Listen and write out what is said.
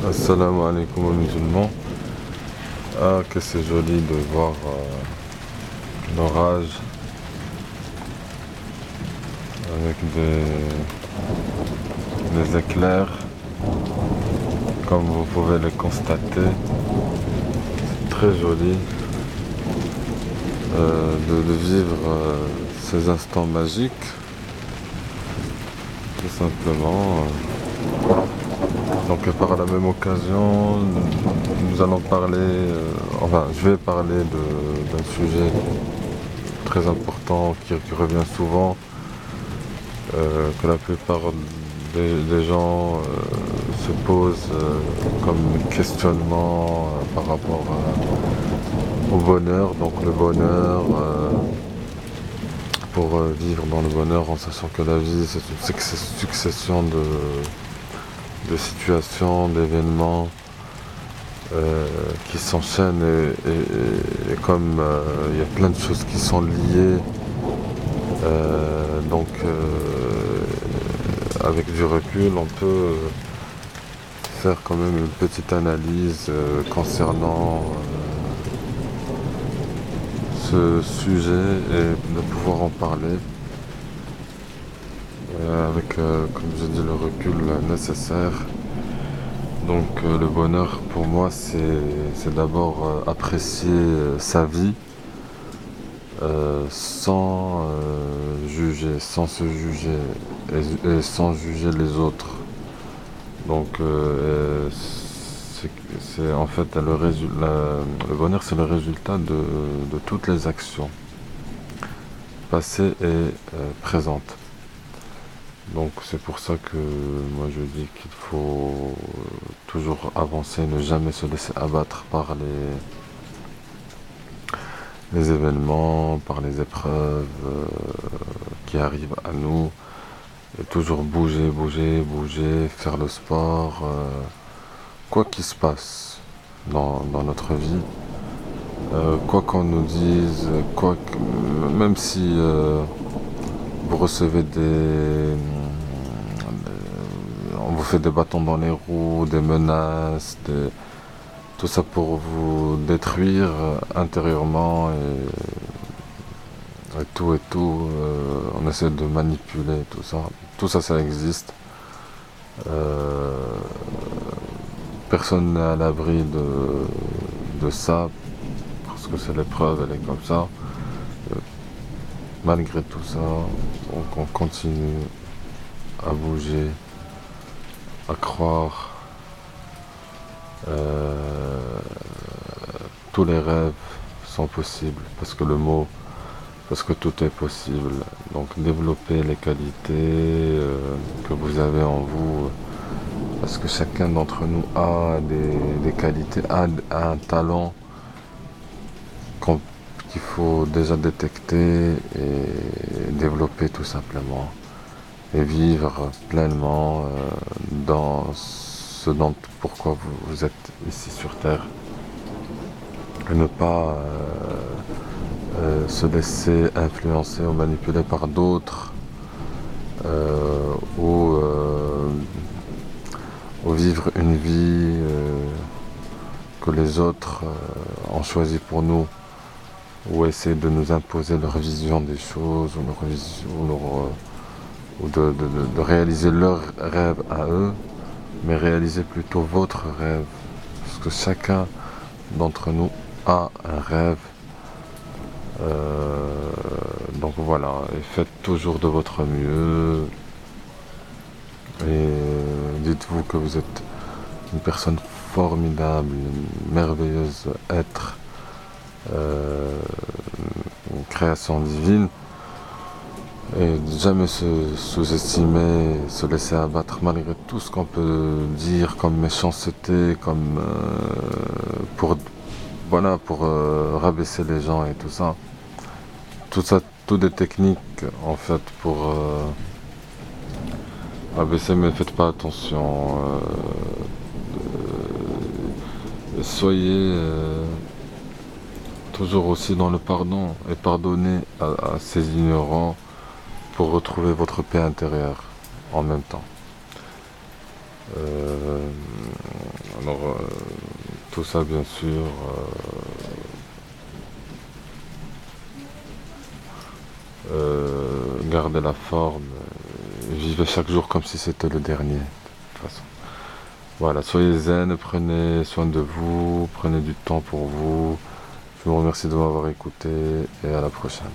Assalamu alaikum aux musulmans. Ah, que c'est joli de voir l'orage avec des éclairs, comme vous pouvez le constater. C'est très joli de vivre ces instants magiques, tout simplement. Donc par la même occasion, nous allons parler, enfin je vais parler d'un sujet très important qui revient souvent, que la plupart des gens se posent comme questionnement par rapport au bonheur. Donc le bonheur, pour vivre dans le bonheur en sachant que la vie c'est une succession de situations, d'événements qui s'enchaînent et comme il y a plein de choses qui sont liées, donc avec du recul on peut faire quand même une petite analyse concernant ce sujet et de pouvoir en parler avec, comme j'ai dit, le recul nécessaire. Donc le bonheur pour moi c'est d'abord apprécier sa vie sans juger, sans se juger et sans juger les autres. Donc c'est en fait le bonheur c'est le résultat de toutes les actions passées et présentes. Donc c'est pour ça que moi je dis qu'il faut toujours avancer, ne jamais se laisser abattre par les événements, par les épreuves qui arrivent à nous. Et toujours bouger, bouger, bouger, faire le sport, quoi qu'il se passe dans notre vie, quoi qu'on nous dise, même si vous recevez on vous fait des bâtons dans les roues, des menaces, tout ça pour vous détruire intérieurement et tout, on essaie de manipuler tout ça ça existe. Euh, Personne n'est à l'abri de ça, parce que c'est l'épreuve, elle est comme ça. Euh, Malgré tout ça, donc on continue à bouger, à croire. Euh, Tous les rêves sont possibles, parce que tout est possible. Donc développez les qualités que vous avez en vous, parce que chacun d'entre nous a des qualités, a un talent qu'il faut déjà détecter et développer tout simplement. Et vivre pleinement dans ce dont pourquoi vous êtes ici sur Terre. Et ne pas se laisser influencer ou manipuler par d'autres ou vivre une vie que les autres ont choisi pour nous, ou essayer de nous imposer leur vision des choses ou de réaliser leurs rêves à eux, mais réaliser plutôt votre rêve, parce que chacun d'entre nous a un rêve. Donc voilà, et faites toujours de votre mieux et dites-vous que vous êtes une personne formidable, une merveilleuse être, une création divine, et jamais se sous-estimer, se laisser abattre malgré tout ce qu'on peut dire comme méchanceté, comme pour rabaisser les gens et tout ça. Tout ça, tout des techniques en fait pour rabaisser, mais faites pas attention. Soyez toujours aussi dans le pardon et pardonnez à ces ignorants pour retrouver votre paix intérieure en même temps. Alors, tout ça, bien sûr, gardez la forme, vivez chaque jour comme si c'était le dernier, de toute façon. Voilà, soyez zen, prenez soin de vous, prenez du temps pour vous. Je vous remercie de m'avoir écouté et à la prochaine.